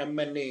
MNA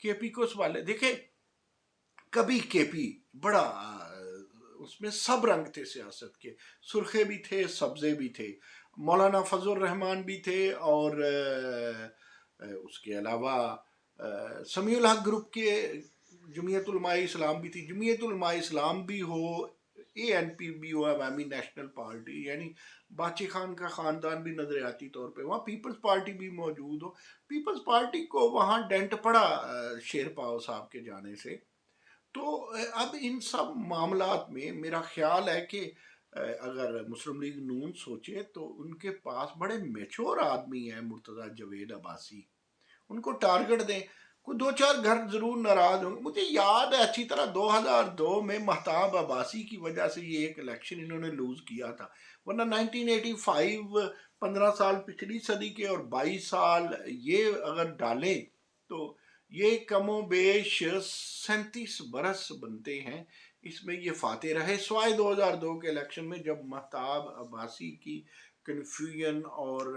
کے پی کو سوال ہے. دیکھیں کبھی کے پی بڑا اس میں سب رنگ تھے سیاست کے، سرخے بھی تھے سبزے بھی تھے، مولانا فضل الرحمان بھی تھے، اور اس کے علاوہ سمیع الحق گروپ کے جمعیت علماء اسلام بھی تھی، جمعیت علماء اسلام بھی ہو، اے این پی بھی ہو، عوامی نیشنل پارٹی، یعنی باچی خان کا خاندان بھی نظریاتی طور پہ وہاں، پیپلز پارٹی بھی موجود ہو. پیپلز پارٹی کو وہاں ڈینٹ پڑا شیر پاؤ صاحب کے جانے سے. تو اب ان سب معاملات میں میرا خیال ہے کہ اگر مسلم لیگ نون سوچے تو ان کے پاس بڑے میچور آدمی ہیں، مرتضی جوید عباسی، ان کو ٹارگٹ دیں. کوئی دو چار گھر ضرور ناراض ہوں گے. مجھے یاد ہے اچھی طرح 2002 میں مہتاب عباسی کی وجہ سے یہ ایک الیکشن انہوں نے لوز کیا تھا، ورنہ 1985 15 سال پچھلی صدی کے اور 22 سال یہ اگر ڈالیں تو یہ کم و بیش 37 برس بنتے ہیں. اس میں یہ فاتح رہے سوائے 2002 کے الیکشن میں، جب مہتاب عباسی کی کنفیوژن اور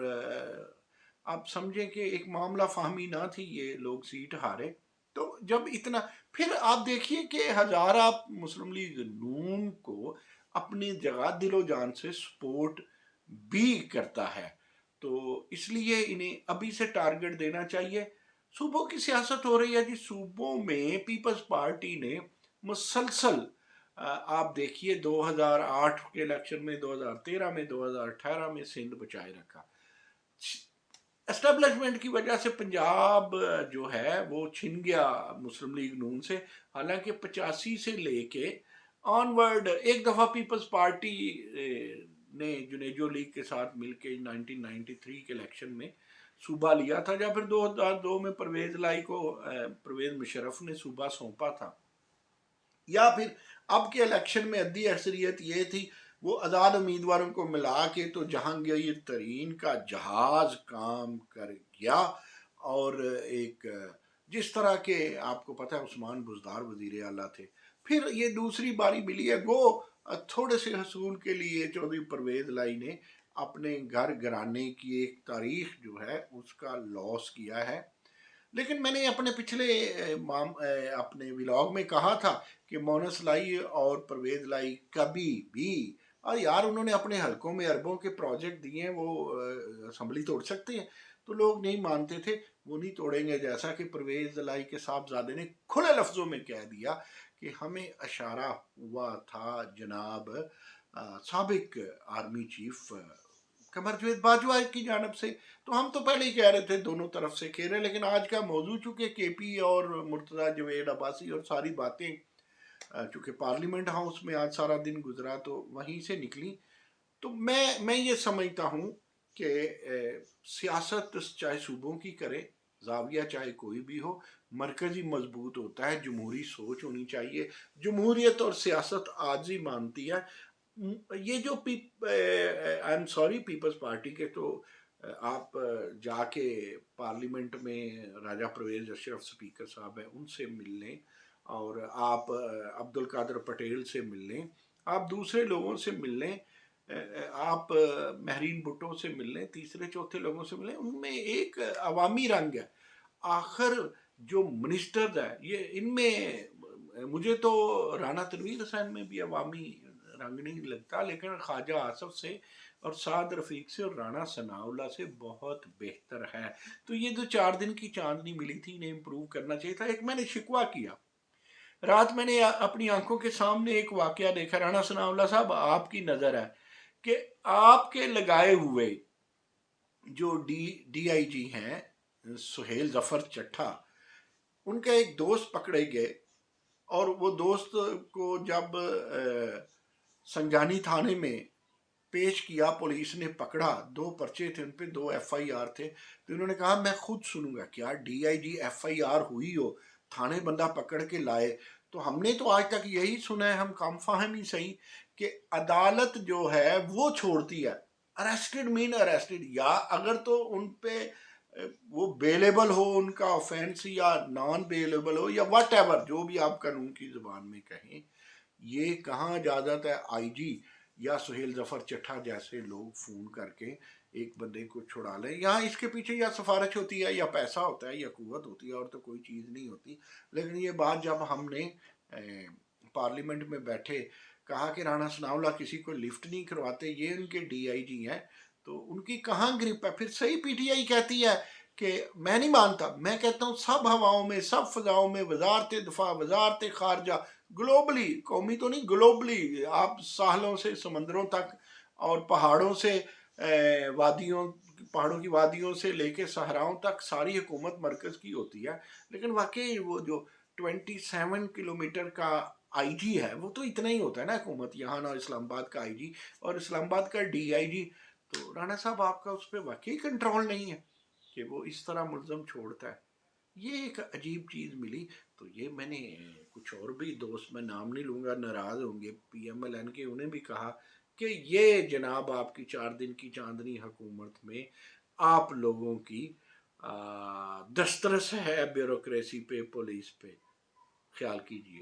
آپ سمجھیں کہ ایک معاملہ فہمی نہ تھی، یہ لوگ سیٹ ہارے. تو جب اتنا، پھر آپ دیکھیے کہ ہزارہ مسلم لیگ نون کو اپنی جگہ دل و جان سے سپورٹ بھی کرتا ہے، تو اس لیے انہیں ابھی سے ٹارگٹ دینا چاہیے. صوبوں کی سیاست ہو رہی ہے جی، صوبوں میں پیپلز پارٹی نے مسلسل آپ دیکھیے 2008 کے الیکشن میں، 2013 میں، 2018 میں سندھ بچائے رکھا. اسٹیبلشمنٹ کی وجہ سے پنجاب جو ہے وہ چھن گیا مسلم لیگ نون سے، حالانکہ 85 سے لے کے آن ورڈ ایک دفعہ پیپلز پارٹی نے جنیجو لیگ کے ساتھ مل کے 1993 کے الیکشن میں صوبہ لیا تھا، یا پھر 2002 میں پرویز مشرف نے صوبہ سونپا تھا، یا پھر اب کے الیکشن میں عدی اکثریت یہ تھی، وہ آزاد امیدواروں کو ملا کے تو جہانگیر ترین کا جہاز کام کر گیا. اور ایک جس طرح کے آپ کو پتہ ہے عثمان بزدار وزیر اعلیٰ تھے، پھر یہ دوسری باری ملی ہے، گو تھوڑے سے حصول کے لیے چودھری پرویز لائی نے اپنے گھر گھرانے کی ایک تاریخ جو ہے اس کا لاس کیا ہے. لیکن میں نے اپنے پچھلے اپنے ولاگ میں کہا تھا کہ مونس لائی اور پرویز لائی کبھی بھی، اور یار انہوں نے اپنے حلقوں میں اربوں کے پروجیکٹ دیے ہیں، وہ اسمبلی توڑ سکتے ہیں؟ تو لوگ نہیں مانتے تھے، وہ نہیں توڑیں گے، جیسا کہ پرویز لائی کے صاحبزادے نے کھلے لفظوں میں کہہ دیا کہ ہمیں اشارہ ہوا تھا جناب سابق آرمی چیف قمر جاوید باجوہ کی جانب سے، تو ہم تو پہلے ہی کہہ رہے تھے دونوں طرف سے کھیرے. لیکن آج کا موضوع چونکہ کے پی اور مرتضی جوید عباسی اور ساری باتیں چونکہ پارلیمنٹ ہاؤس میں آج سارا دن گزرا تو وہیں سے نکلی، تو میں یہ سمجھتا ہوں کہ سیاست چاہے صوبوں کی کرے، زاویہ چاہے کوئی بھی ہو، مرکزی مضبوط ہوتا ہے، جمہوری سوچ ہونی چاہیے. جمہوریت اور سیاست عاجزی مانتی ہے. یہ جو I am sorry People's Party کے، تو آپ جا کے پارلیمنٹ میں راجہ پرویز اشرف سپیکر صاحب ہیں ان سے مل لیں، اور آپ عبد القادر پٹیل سے مل لیں، آپ دوسرے لوگوں سے مل لیں، آپ مہرین بھٹو سے مل لیں، تیسرے چوتھے لوگوں سے ملیں، ان میں ایک عوامی رنگ ہے. آخر جو منسٹرز ہے یہ ان میں مجھے تو رانا تنویر حسین میں بھی عوامی رنگ نہیں لگتا، لیکن خواجہ آصف سے اور سعد رفیق سے اور رانا ثناء اللہ سے بہت بہتر ہے. تو یہ جو 4 دن کی چاندنی ملی تھی انہیں امپروو کرنا چاہیے تھا. ایک میں نے شکوہ کیا، رات میں نے اپنی آنکھوں کے سامنے ایک واقعہ دیکھا. رانا ثناء اللہ صاحب آپ کی نظر ہے کہ آپ کے لگائے ہوئے جو ڈی آئی جی ہیں سہیل ظفر چٹھا، ان کا ایک دوست پکڑے گئے، اور وہ دوست کو جب سنجانی تھانے میں پیش کیا پولیس نے پکڑا، 2 پرچے تھے ان پہ، 2 ایف آئی آر تھے، تو انہوں نے کہا میں خود سنوں گا. کیا D I G F I R ہوئی ہو، تھانے بندہ پکڑ کے لائے؟ تو ہم نے تو آج تک یہی سنا ہے، ہم کام فاہم ہی صحیح، کہ عدالت جو ہے وہ چھوڑتی ہے. اریسٹڈ مین اریسٹڈ، یا اگر تو ان پہ وہ بیلیبل ہو ان کا آفینس، یا نان بیلیبل ہو، یا واٹ ایور جو بھی آپ قانون کی زبان میں کہیں، یہ کہاں اجازت ہے آئی جی یا سہیل ظفر چٹھا جیسے لوگ فون کر کے ایک بندے کو چھڑا لیں. یہاں اس کے پیچھے یا سفارش ہوتی ہے یا پیسہ ہوتا ہے یا قوت ہوتی ہے، اور تو کوئی چیز نہیں ہوتی. لیکن یہ بات جب ہم نے پارلیمنٹ میں بیٹھے کہا کہ رانا ثناء اللہ کسی کو لفٹ نہیں کرواتے، یہ ان کے ڈی آئی جی ہیں، تو ان کی کہاں گرپ ہے؟ پھر صحیح پی ٹی آئی کہتی ہے کہ میں نہیں مانتا، میں کہتا ہوں سب ہواؤں میں، سب فضاؤں میں وزارت دفاع، وزارت خارجہ، گلوبلی، قومی تو نہیں گلوبلی، آپ ساحلوں سے سمندروں تک اور پہاڑوں سے وادیوں، پہاڑوں کی وادیوں سے لے کے صحراؤں تک ساری حکومت مرکز کی ہوتی ہے. لیکن واقعی وہ جو 27 کلومیٹر کا آئی جی ہے وہ تو اتنا ہی ہوتا ہے نا حکومت یہاں، نہ اسلام آباد کا آئی جی اور اسلام آباد کا ڈی آئی جی. تو رانا صاحب آپ کا اس پہ واقعی کنٹرول نہیں ہے کہ وہ اس طرح ملزم چھوڑتا ہے. یہ ایک عجیب چیز ملی. تو یہ میں نے کچھ اور بھی دوست، میں نام نہیں لوں گا ناراض ہوں گے، پی ایم ایل این کے، انہیں بھی کہا کہ یہ جناب آپ کی 4 دن کی چاندنی حکومت میں آپ لوگوں کی دسترس ہے بیوروکریسی پہ، پولیس پہ. خیال کیجئے،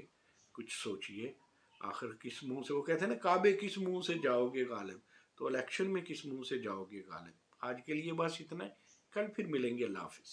کچھ سوچئے. آخر کس منہ سے، وہ کہتے ہیں نا کعبے کس منہ سے جاؤ گے غالب، تو الیکشن میں کس منہ سے جاؤ گے غالب. آج کے لیے بس اتنا ہے، کل پھر ملیں گے. اللہ حافظ.